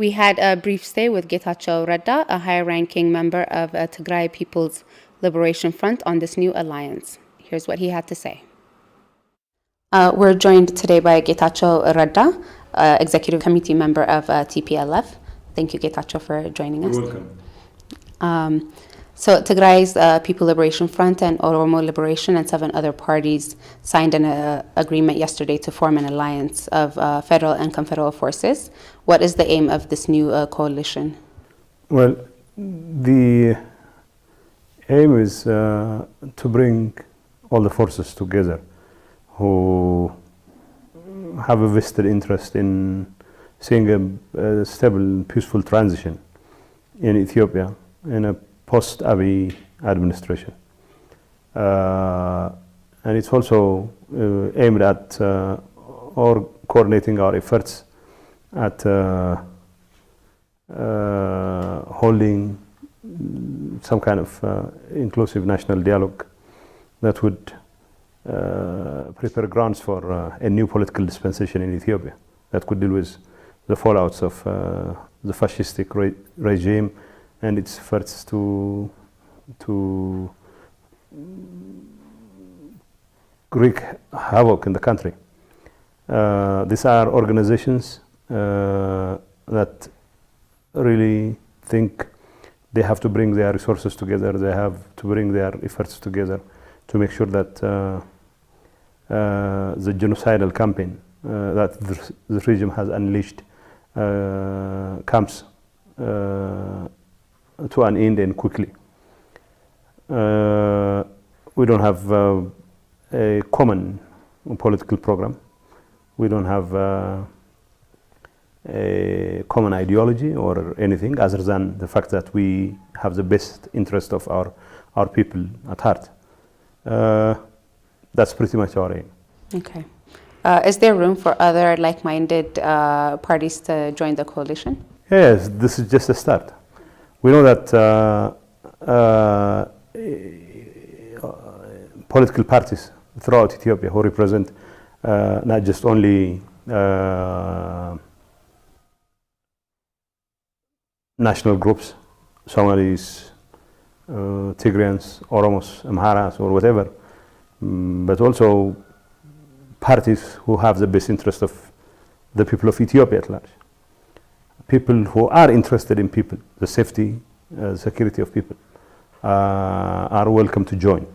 We had a brief stay with Getachew Reda, a high-ranking member of Tigray People's Liberation Front, on this new alliance. Here's what he had to say. We're joined today by Getachew Reda, Executive Committee member of TPLF. Thank you, Getachew, for joining us. You're welcome. So Tigray's People Liberation Front and Oromo Liberation and 7 other parties signed an agreement yesterday to form an alliance of federal and confederal forces. What is the aim of this new coalition? Well, the aim is to bring all the forces together who have a vested interest in seeing a stable, peaceful transition in Ethiopia in a post-Abiy administration. And it's also aimed at or coordinating our efforts at holding some kind of inclusive national dialogue that would prepare grounds for a new political dispensation in Ethiopia that could deal with the fallouts of the fascistic regime and its efforts to wreak havoc in the country. These are organizations that really think they have to bring their resources together, they have to bring their efforts together to make sure that the genocidal campaign that the regime has unleashed comes to an end and quickly. We don't have a common political program. We don't have a common ideology or anything other than the fact that we have the best interest of our people at heart. That's pretty much our aim. Okay. Is there room for other like-minded parties to join the coalition? Yes, this is just a start. We know that political parties throughout Ethiopia who represent not just only national groups, Somalis, Tigrayans, Oromos, Amharas, or whatever, but also parties who have the best interest of the people of Ethiopia at large. People who are interested in people, the safety, security of people, are welcome to join.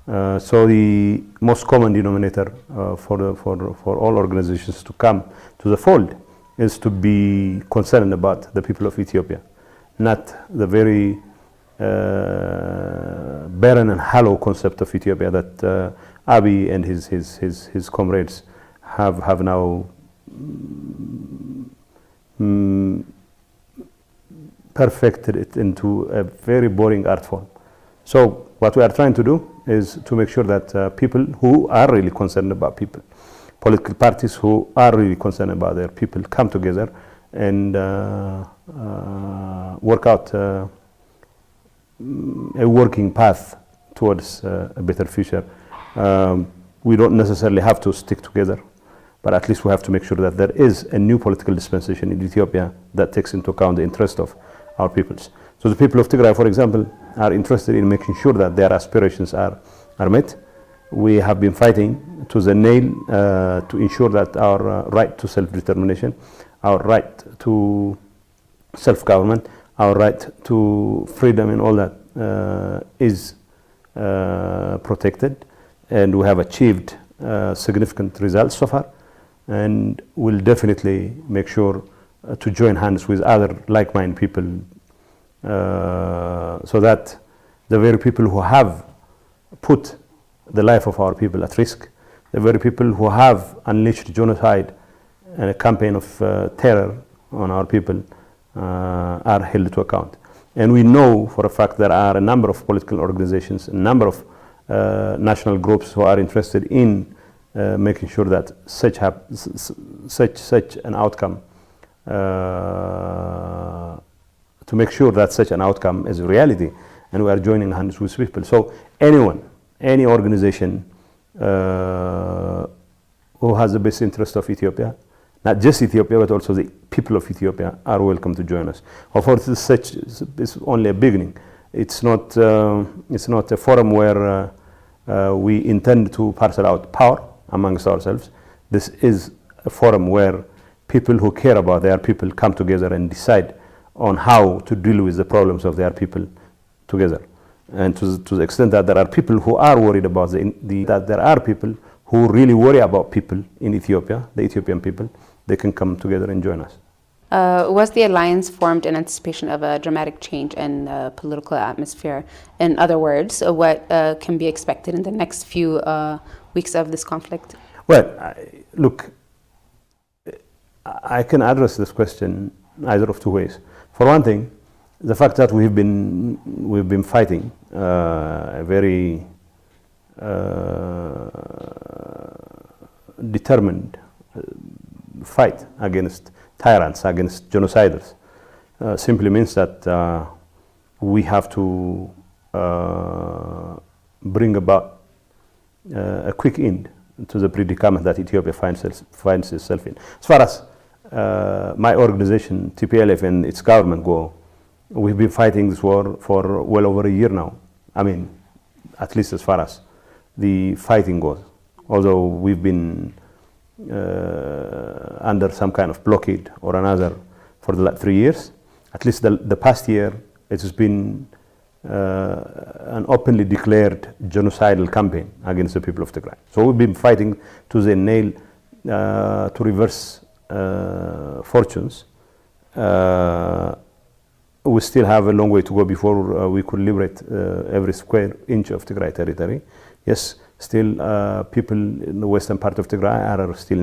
So the most common denominator for all organizations to come to the fold is to be concerned about the people of Ethiopia, not the very barren and hollow concept of Ethiopia that Abiy and his comrades have now perfected it into a very boring art form. So what we are trying to do is to make sure that people who are really concerned about people, political parties who are really concerned about their people, come together and work out a working path towards a better future. We don't necessarily have to stick together, but at least we have to make sure that there is a new political dispensation in Ethiopia that takes into account the interest of our peoples. So the people of Tigray, for example, are interested in making sure that their aspirations are met. We have been fighting to the nail to ensure that our right to self-determination, our right to self-government, our right to freedom and all that is protected, and we have achieved significant results so far, and we'll definitely make sure to join hands with other like-minded people so that the very people who have put the life of our people at risk, the very people who have unleashed genocide and a campaign of terror on our people are held to account. And we know for a fact there are a number of political organizations, a number of national groups who are interested in making sure that such an outcome, to make sure that such an outcome is a reality, and we are joining hands with people. So anyone, any organization who has the best interest of Ethiopia, Not just Ethiopia, but also the people of Ethiopia are welcome to join us. Of course, it's only a beginning. It's not a forum where we intend to parcel out power amongst ourselves. This is a forum where people who care about their people come together and decide on how to deal with the problems of their people together. And to the extent that there are people who are worried about that there are people who really worry about people in Ethiopia, the Ethiopian people, they can come together and join us. Was the alliance formed in anticipation of a dramatic change in the political atmosphere? In other words, what can be expected in the next few weeks of this conflict? Well, look, I can address this question either of two ways. For one thing, the fact that we've been fighting a very determined fight against tyrants, against genociders, simply means that we have to bring about a quick end to the predicament that Ethiopia finds itself in. As far as my organization, TPLF, and its government go, we've been fighting this war for well over a year now. I mean, at least as far as the fighting goes. Although we've been under some kind of blockade or another for the last 3 years, at least the past year, it has been an openly declared genocidal campaign against the people of Tigray. So we've been fighting to the nail to reverse fortunes. We still have a long way to go before we could liberate every square inch of Tigray territory. Yes, still people in the western part of Tigray are still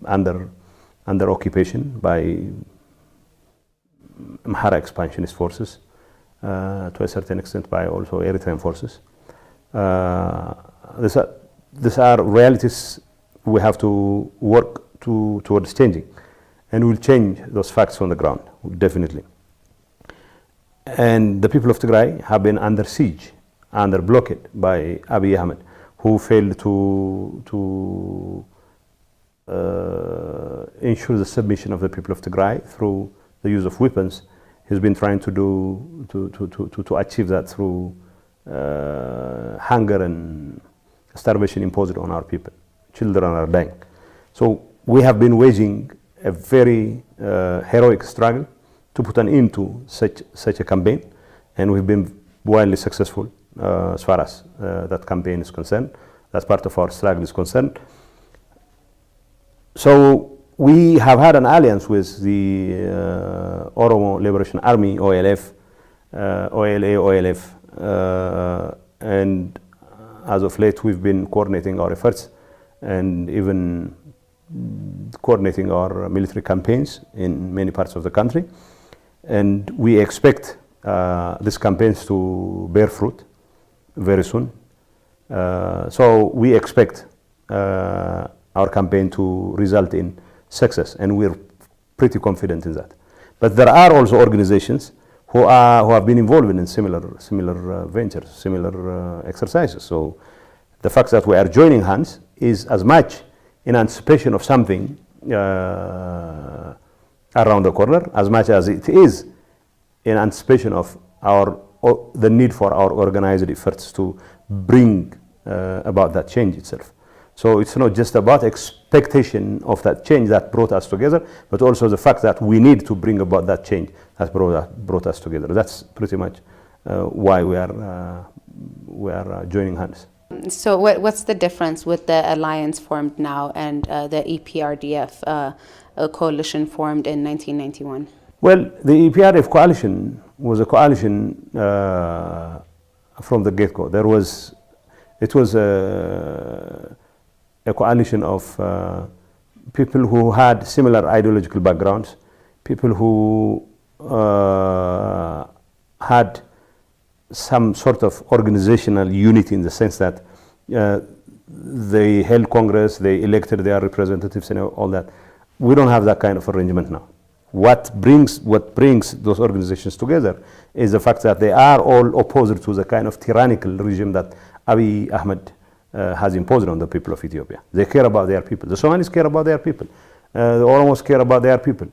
under occupation by Amhara expansionist forces, to a certain extent by also Eritrean forces. These are realities we have to work towards changing, and we'll change those facts on the ground, definitely. And the people of Tigray have been under siege, under blockade by Abiy Ahmed, who failed to ensure the submission of the people of Tigray through the use of weapons. He's been trying to achieve that through hunger and starvation imposed on our people. Children are dying. So we have been waging a very heroic struggle to put an end to such a campaign, and we've been wildly successful as far as that campaign is concerned. That's part of our struggle is concerned. So we have had an alliance with the Oromo Liberation Army, OLF, OLA, OLF, and as of late we've been coordinating our efforts and even coordinating our military campaigns in many parts of the country. And we expect these campaigns to bear fruit very soon. So we expect our campaign to result in success, and we're pretty confident in that. But there are also organizations who have been involved in similar ventures, similar exercises. So the fact that we are joining hands is as much in anticipation of something around the corner, as much as it is in anticipation of the need for our organized efforts to bring about that change itself. So it's not just about expectation of that change that brought us together, but also the fact that we need to bring about that change that brought us together. That's pretty much why we are joining hands. So what's the difference with the alliance formed now and the EPRDF coalition formed in 1991? Well, the EPRDF coalition was a coalition from the get-go. It was a coalition of people who had similar ideological backgrounds, people who had some sort of organizational unity in the sense that they held Congress, they elected their representatives and all that. We don't have that kind of arrangement now. What brings those organizations together is the fact that they are all opposed to the kind of tyrannical regime that Abiy Ahmed has imposed on the people of Ethiopia. They care about their people. The Somalis care about their people. The Oromos care about their people.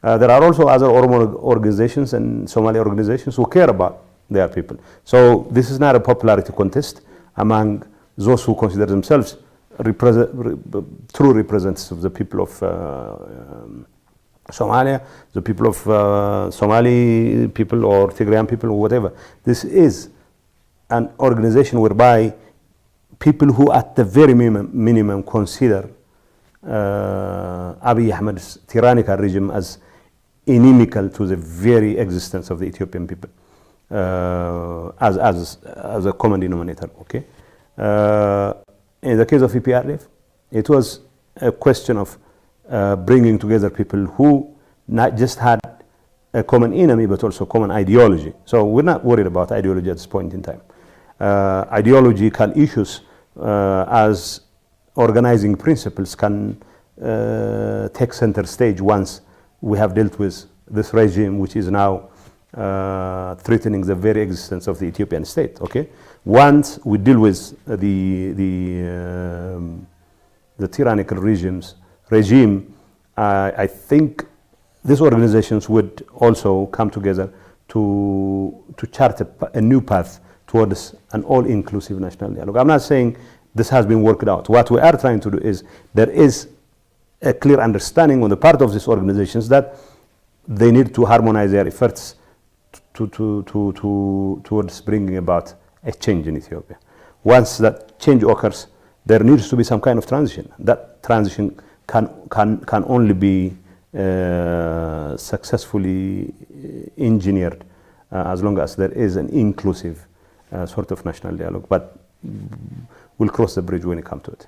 There are also other Oromo organizations and Somali organizations who care about their people. So this is not a popularity contest among those who consider themselves true representatives of the people of Somalia, the people of Somali people or Tigrayan people or whatever. This is an organization whereby people who at the very minimum consider Abiy Ahmed's tyrannical regime as inimical to the very existence of the Ethiopian people as a common denominator. Okay. In the case of EPRF, it was a question of bringing together people who not just had a common enemy but also common ideology. So we're not worried about ideology at this point in time. Ideological issues as organizing principles can take center stage once we have dealt with this regime, which is now threatening the very existence of the Ethiopian state. Okay, once we deal with the tyrannical regime, I think these organizations would also come together to chart a new path towards an all-inclusive national dialogue. I'm not saying this has been worked out. What we are trying to do is there is a clear understanding on the part of these organizations that they need to harmonize their efforts towards bringing about a change in Ethiopia. Once that change occurs, there needs to be some kind of transition. That transition can only be successfully engineered as long as there is an inclusive sort of national dialogue. But we'll cross the bridge when it comes to it.